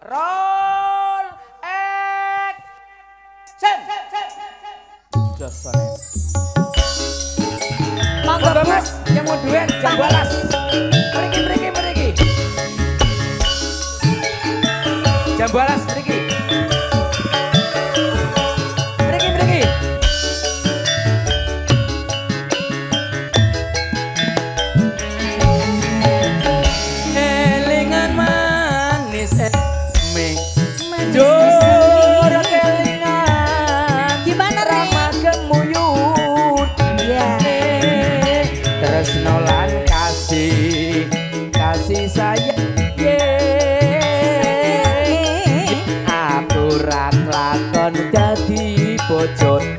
Roll action. Josone. Monggo Mas, yang mau duet jam balas. Mriki. Jam balas mriki. Elingan manis Jor kelingan gimana Rama gemuyut tresno lan kasih sayang aku ra lakon dadi bojone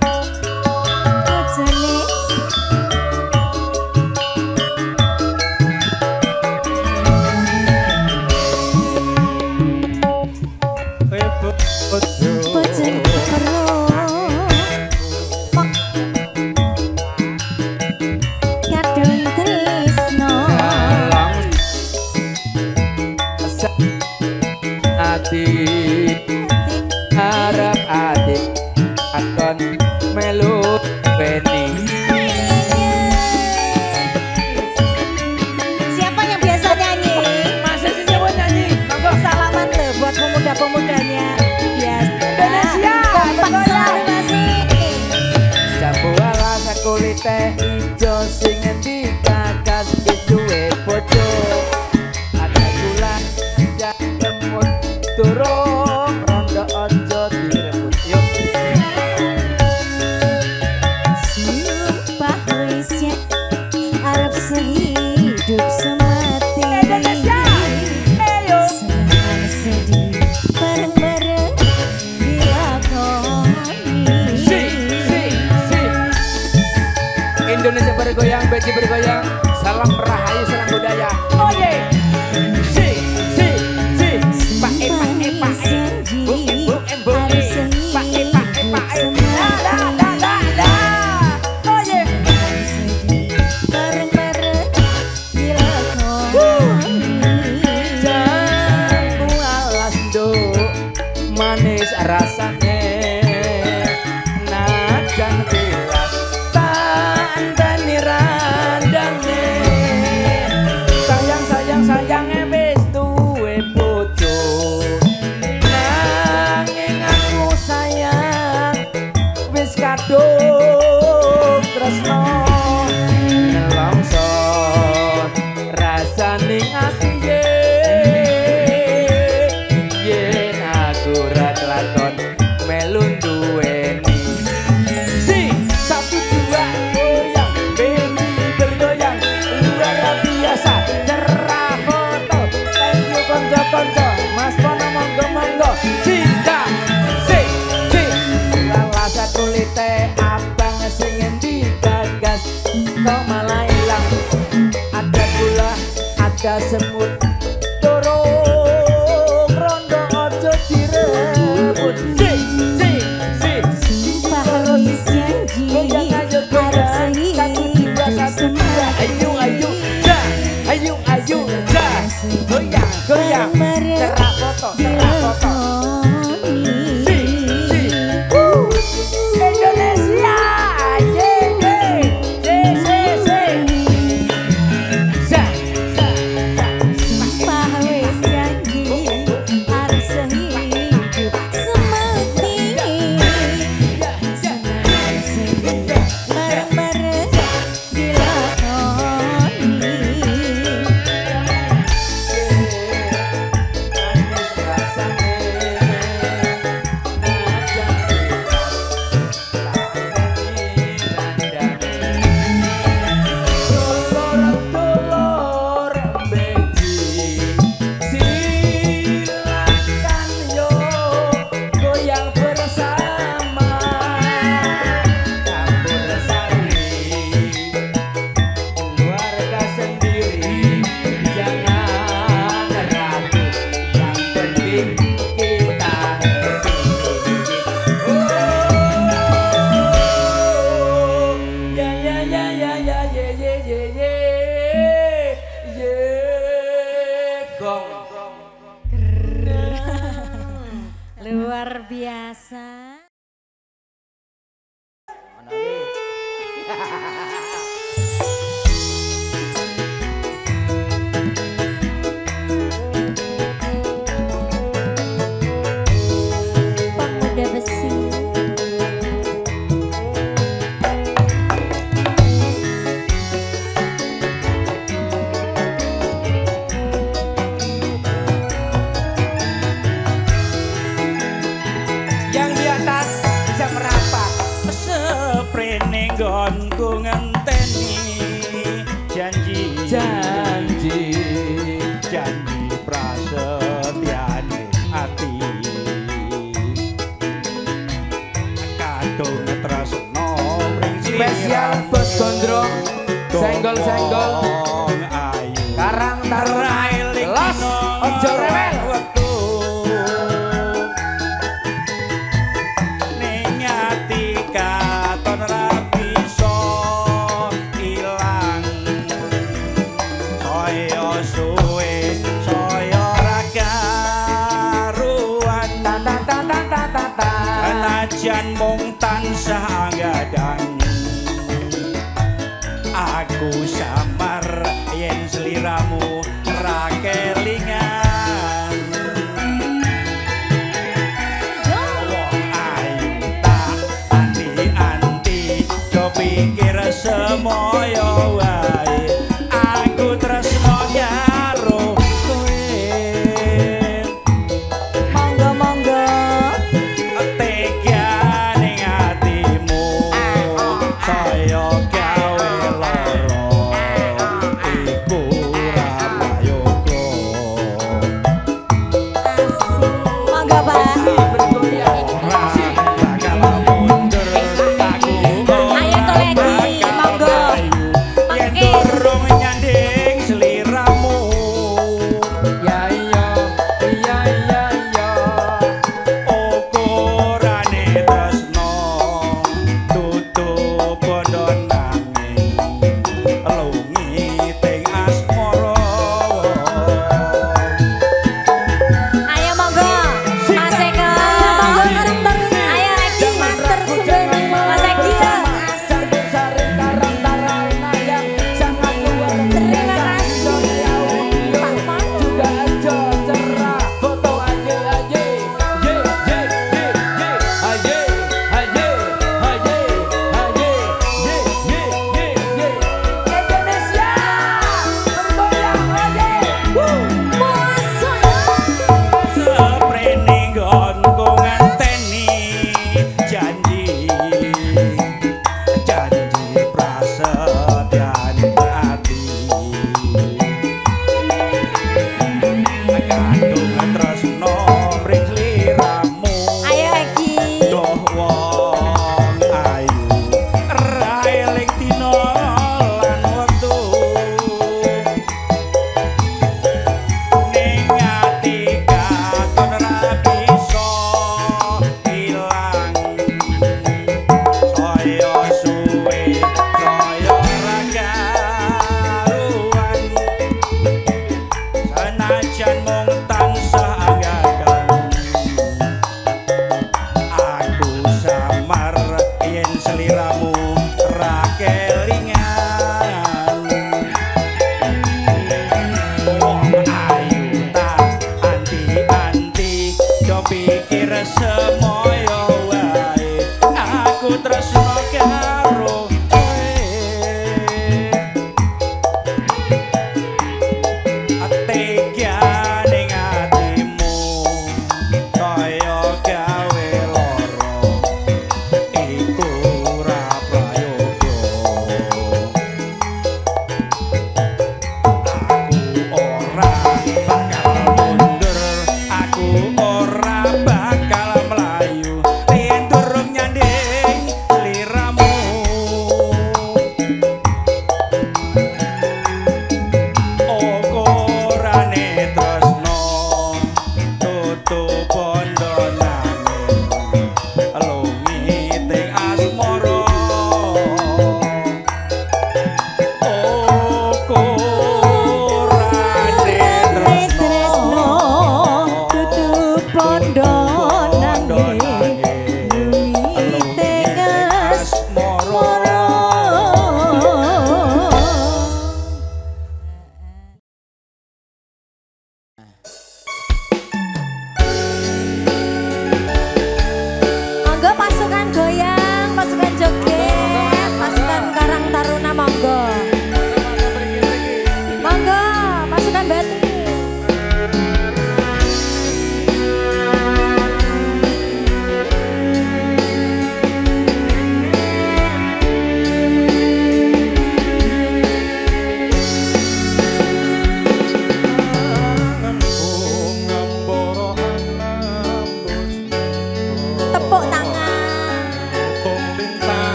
harap adik akan melu Benny. Siapa yang biasa nyanyi? Masa sih siapa nyanyi? Monggo salaman tuh buat pemuda-pemudanya. Indonesia, kompak selalu masih. Jambu alas kulite ijo sing endi kakas duwe bojo. Ada gula jak lemut turun rondo ojo direbut yuk. Sumpah wis ya arep sehidup semati. Indonesia, ayo. Senang sedih bareng-bareng dilakoni. Si. Indonesia bergoyang, beci bergoyang. Salam rahayu, salam budaya. Oh yeah. Si. Pak e. Bu Pak e. La. Oh yeah. Bareng-bareng dilakoni. Jambu alas do manis rasane najan tilas tandani randane sayang wis duwe bojo nanging aku sayang wis kadung tresno nelongso rasaning ati yen aku ra kelakon melu duweni si satu dua goyang baby bergoyang luar biasa cerah foto thank you konco mas pono monggo cinta si lalasa kulite abang sing endi gagas kok malah ilang ada gula ada semut dorong rondo ojo direbut si Sumpah wis janji arep sehidup semati. ayo goyang cerah foto si Indonesia Sumpah wis janji arep sehidup semati. Senang sedih bareng-bareng dilakoni. Luar biasa. Pemuda besi. Yang di atas bisa merapat. Seprene nggonku ngenteni janji Janji prasetyane ati kadung tresno ring spesial bos gondrong senggol-senggol ayu Karang Taruna los ojo rewel wektu ning ati katon ra bisa ilang saya suwe saya ra karuan najan mung tansah gadang aku samar yen sliramu ra kelingan wong ayu tak anti-anti do pikir semoyo wae aku tresno karo kowe Monggo monggo. tega ning atimu saya gawe lara iku ra prayoga Monggo Pak. bergoyang ora bakal mundur aku Ayo toleki, monggo. yen Mangkis. durung nyanding sliramu ya iya iya iya iya ukurane tresno tutup bondo nanging lungiting asmara Ayo monggo. Mas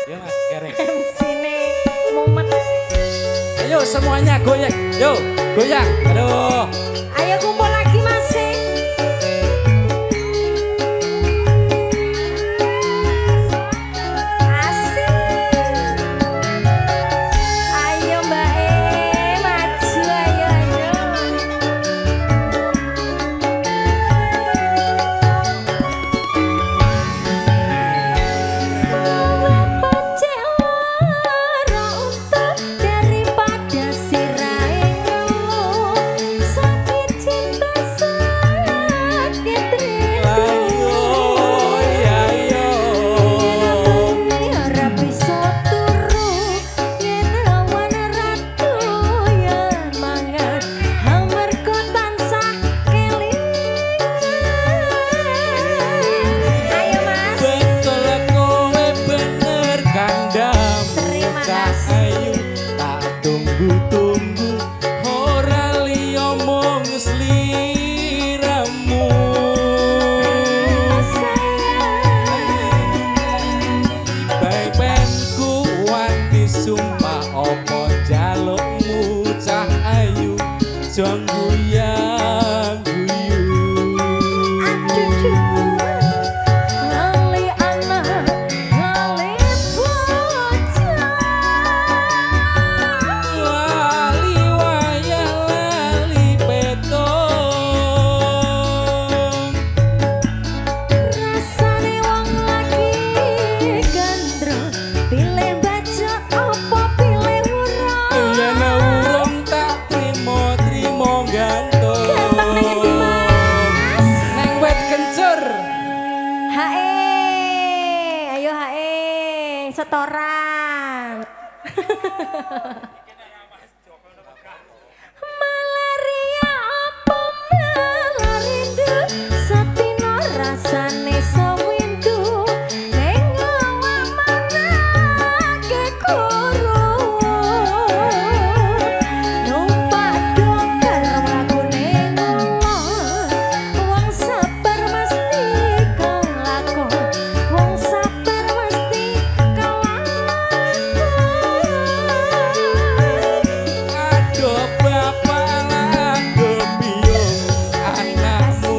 Ya Mas, kerek. Sini momen. Ayo semuanya goyang. Yo, goyang. Aduh. Ayo kumpul lagi Mas. Pilih baca Pelan. Malaria apa malarindu satino rasane sawindu ning awak manake koro numpak dokter lakune ngomong wong sabar mesti kelakon wong sabar mesti kelakon. Aduh bapak aduh biung anakmu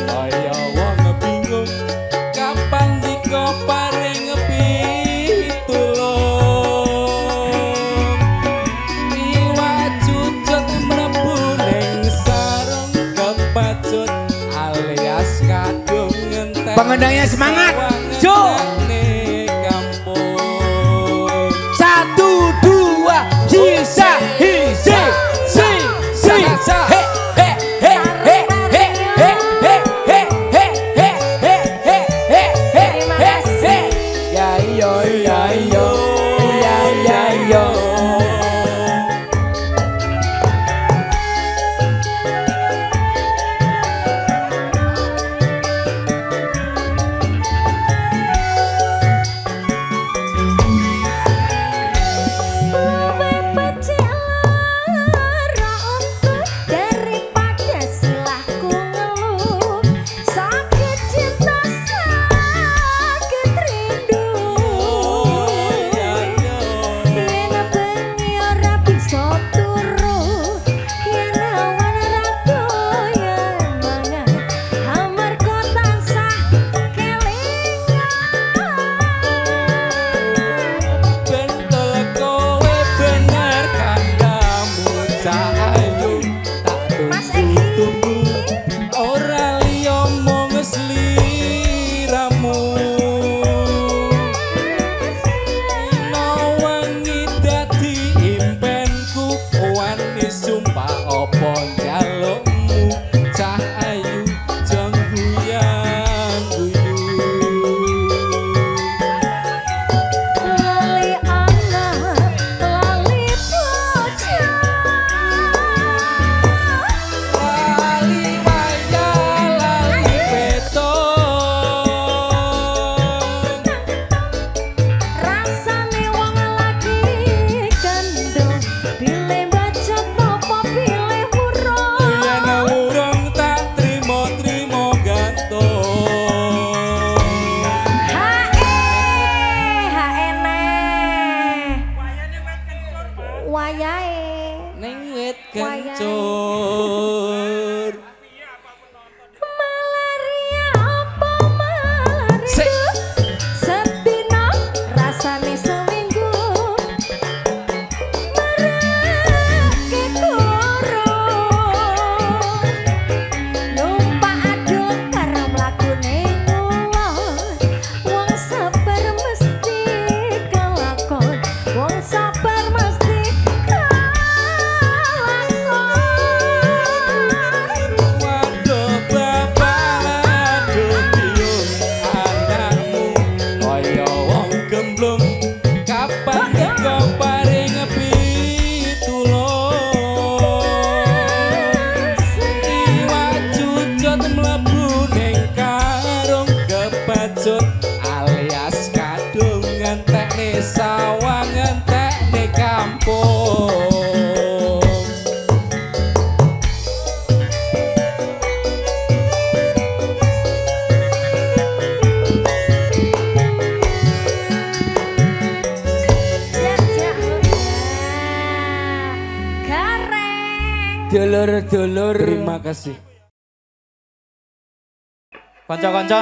kaya wong bingung kapan diko paring pitulung iwak cucut mlebu ning sarung kepacut alias kadung ngentek Pengendangnya semangat, Jo. kampung 1, 2, hisa, hisi, si, si, he, he, he, he, he, he, he, he, he, he, he, he, he, he, he. Ya yo, ya yo, ya ya yo. Luwe becik lara untuk daripada silahku ngeluh sakit cinta sakit rindu yen bengi ora bisa turu yen awan ra doyan mangan amarga tansah kelingan. Bentol kowe bener kandamu cahayu tak Mas tunggu ora liya mung sliramu ino wengi dadi impenku wani sumpah apa njalukmu cahayu jang guyang-guyu. Lali anak, lali bocah. Lali waya lali beton Rasane wong lagi gandeng, pilih bacot apa pilih huruf. yen urung tak trimo-trimo gantung Hae neh. Wayahe. ning wit Wayai. kencur Malaria apa malaria? Sik. Sedina rasane seminggu. Merake koro. Numpak aduk karo mlakune ngulon. Wong sabar mesti kelakon. Wong sabar mesti kelakon. waduh bapak aduh biung anakmu kaya wong gemblung kapan diko paring pitulung iwak cucut mlebu ning karung kepacut alias kadung ngentekne sawang ngentekne kampung. Gareng. Dulur-dulur. Terima kasih. Kanca-kanca,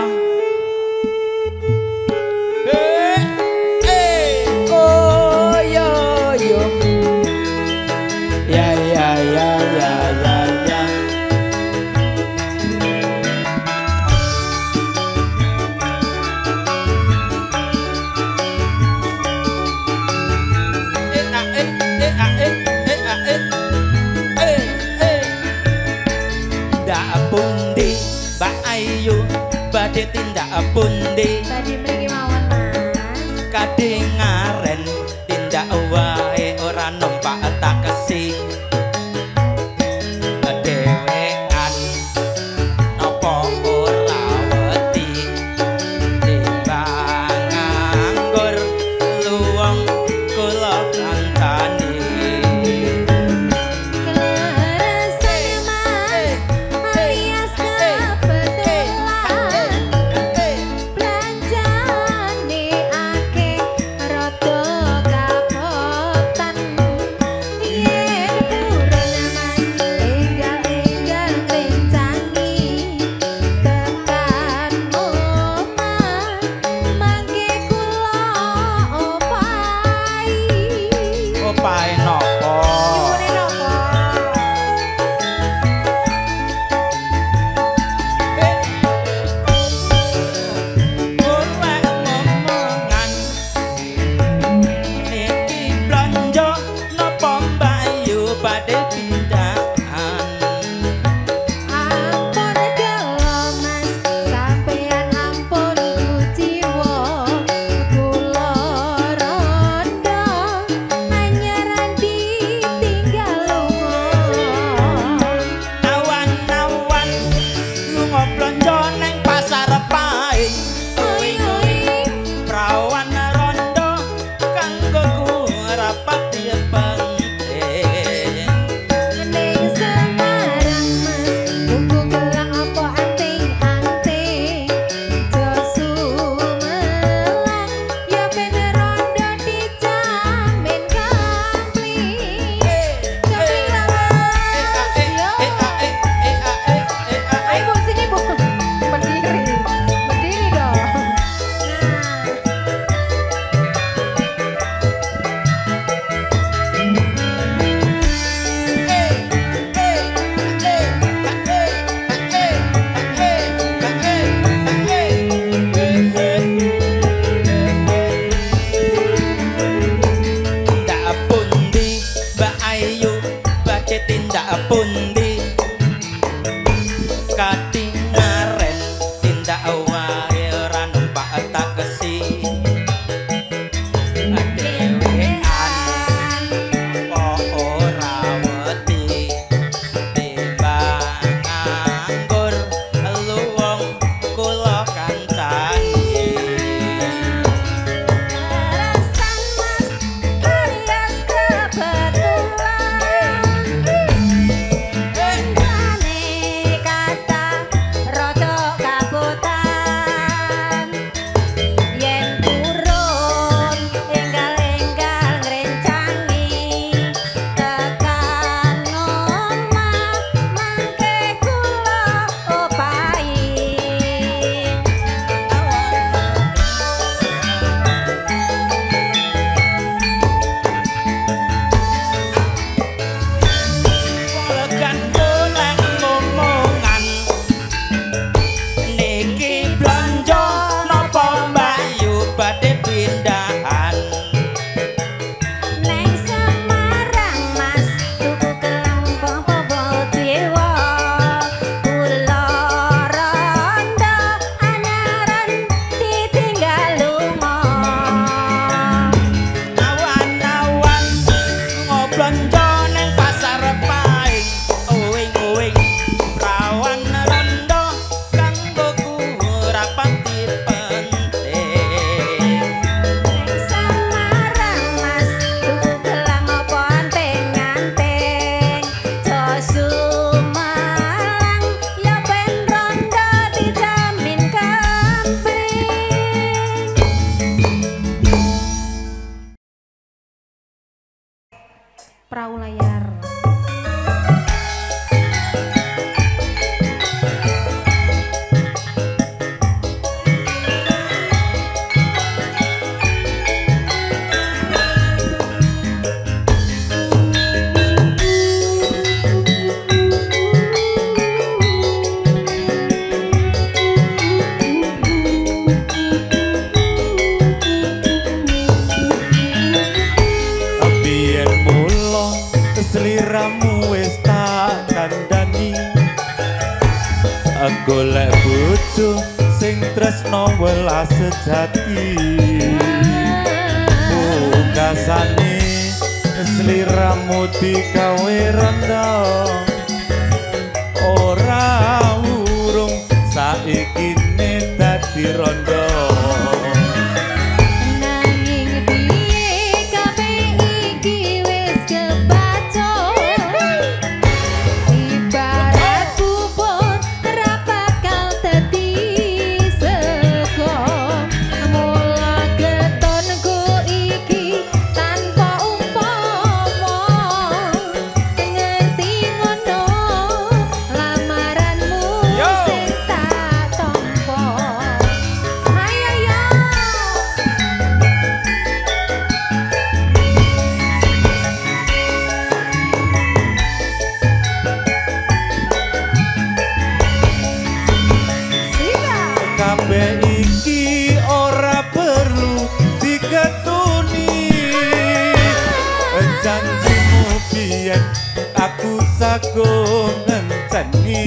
Oh yo yo. Ya ya ya ya ya ya. badhe tindak pundi Badhe mriki mawon Mas. kadhe ngaren rupae nopo Nyuwune napa? golek momongan niki blonjo nopo Bayu badhe pindahan Ampun kula Mas, sampeyan ampun kuciwa. Kula rondo anyaran ditinggal lunga. awan-awan lunga blonjo neng pasar paing Oi oi, prawan rondo kanggo ku rapat penting ning Semarang Mas, tuku gelang apa anting-anting. Jo sumelang, ya ben rondo dijamin komplit. Komplit lah Mas, yo. Ayo Bu, sini Bu. Berdiri. Berdiri dong. Tindak pundi Mbak Ayu badhe tindak pundi katingaren tindak wae ora numpak taksi dhewean kok ora wedi timbang nganggur luwung kula kancani Rasan Mas, alias kebetulan. Rencane kata rada kabutan. Yen urun enggal-enggal ngrencangi tekan omah mangke kula opahi. Legan golek momongan niki blonjo napa Bayu badhe pindahan Neng Semarang Mas, tuku gelang popo jiwa. Kula rondo anyaran ditinggal lunga. awan-awan ngoblonjo neng pasar paing uwing-uwing prawan rondo kanggo ku rapati penting Neng Semarang Mas, tuku gelang apa anting-anting. Jo sumalang, ya ben rondo dijamin komplit. Perahu layar. Biyen mula sliramu wis tak kandhani golek bojo sing tresno welas sejati pungkasane sliramu digawe rendang ora urung saiki dadi rondo Nanging piye kabeh iki wis kebacut. Ibarat bubur ra bakal dadi sego. Mula ketonku iki tanpa umpama. Ngerti ngono lamaranmu sing tak tampa. aku sagung ngenteni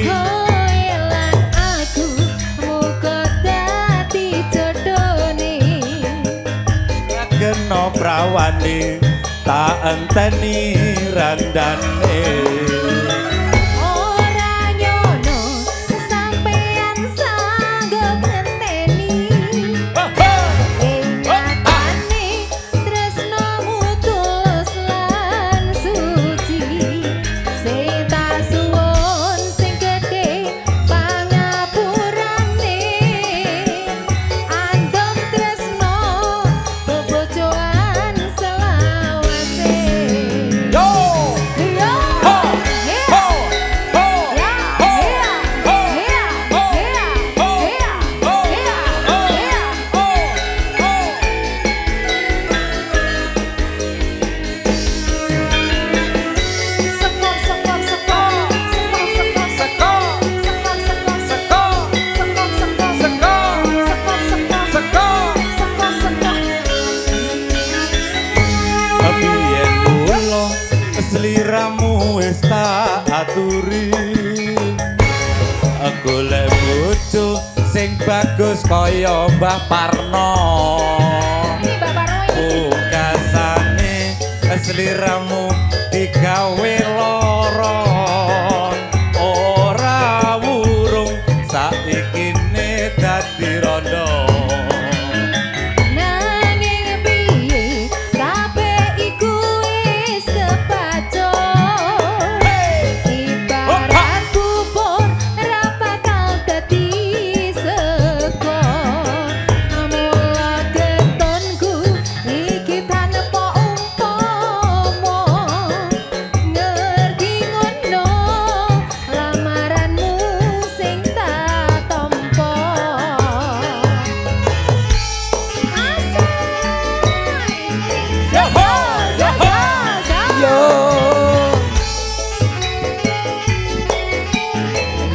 kowe lan aku muga dadi jodhone kena prawane tak enteni randane ora nyono sampeyan sanggup ngenteni ingatane tresnamu tulus lan suci sing tak suwun sing gedhe pangapurane andom tresno bebojoan selawase Yo! yo Ho! Ho! Ho! Ho! Ho! biyen kula sliramu wis tak aturi golek bojo sing bagus kaya Mbah Parno Ini Mbak Parno ini. pungkasane sliramu digawe loron ora wurung saikine dadi rondo Nanging piye kabeh iku wis kepaco ibarat bubur ra bakal dadi sego mula ketonku iki tanpa umpama ngerti ngono lamaranmu sing tak tampa Yo!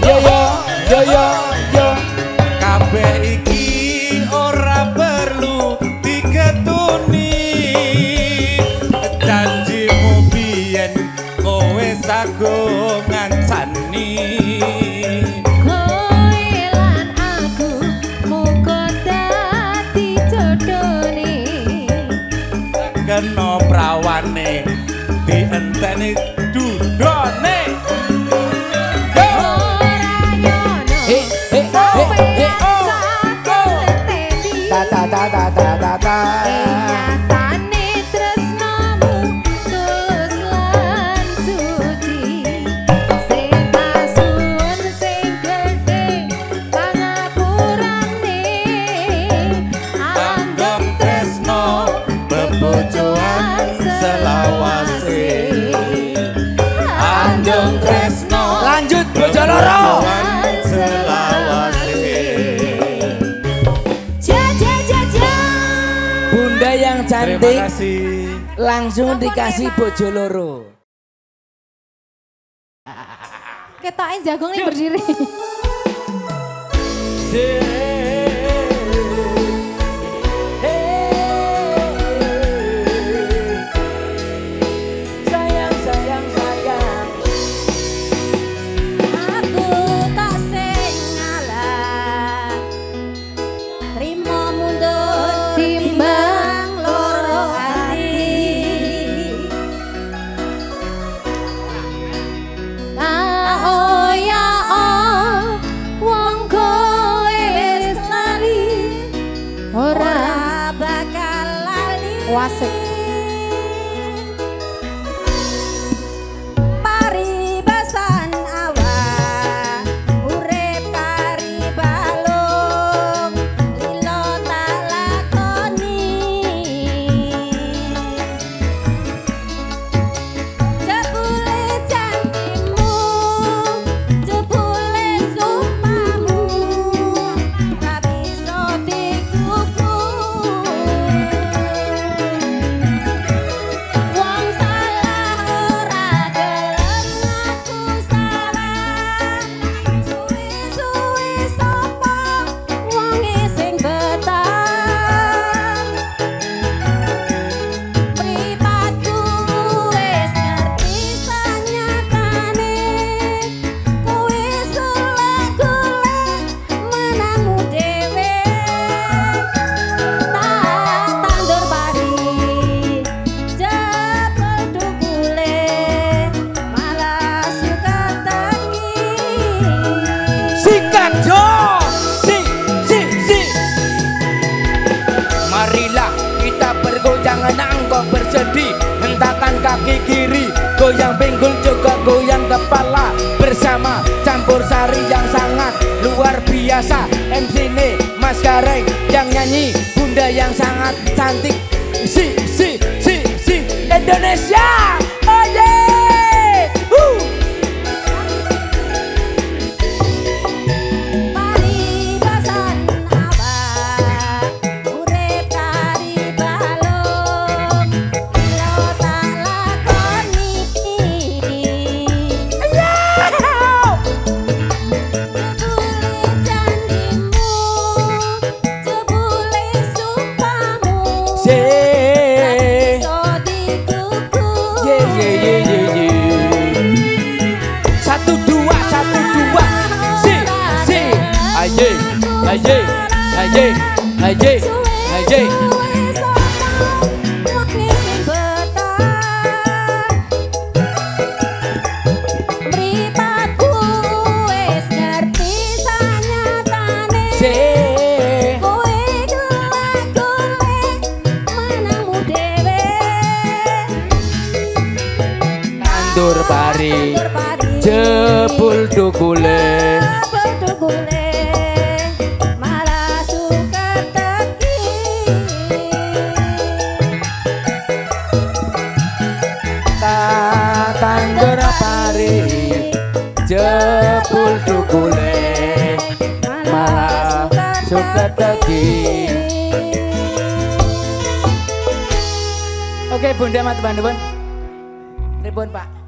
Yo yo yo yo yo. kabeh iki ora perlu diketuni janjimu biyen kowe sagung ngancani kowe lan aku muga dadi jodhone kena prawane dienteni dudone ora nyono He he he he. Ta ta ta ta ta ta ta. nyatane tresnamu tulus lan suci sing pasuwun sing gedhe pangapurane anggap tresno bebojoan selawase andung tresno Lanjut bojo loro. selawase Bunda yang terima cantik kasih langsung dikasih bojo loro. Ketoke jagung nih berdiri. Sayang sayang sayang. Aku tak sing ngalah. Trimo mundur timbang loro ati. Oh ya oh wong kowe wis lali ora bakal lali. Wasik. Paribasan awak urip kari balung lilo tak lakoni jebule janjimu jebule sumpahmu tak bisa dikukur bongkok bersedih, hentakan kaki kiri, goyang pinggul juga goyang kepala, bersama campur sari yang sangat luar biasa. MC ini Mas Gareng, yang nyanyi bunda yang sangat cantik, si Indonesia. Oh yeah. Paribasan abah urip kari balung lo tak lakoni jebule janjimu jebule sumpamu so dikuku Satu dua si aye mripatku wis ngerti sanyatane kowe golek-golek manangmu dhewe tandur pari jebul dukule malah suka teki tandur pari jebul dukule malah suka teki. Oke Bunda Mat Bandung, Ribun Pak.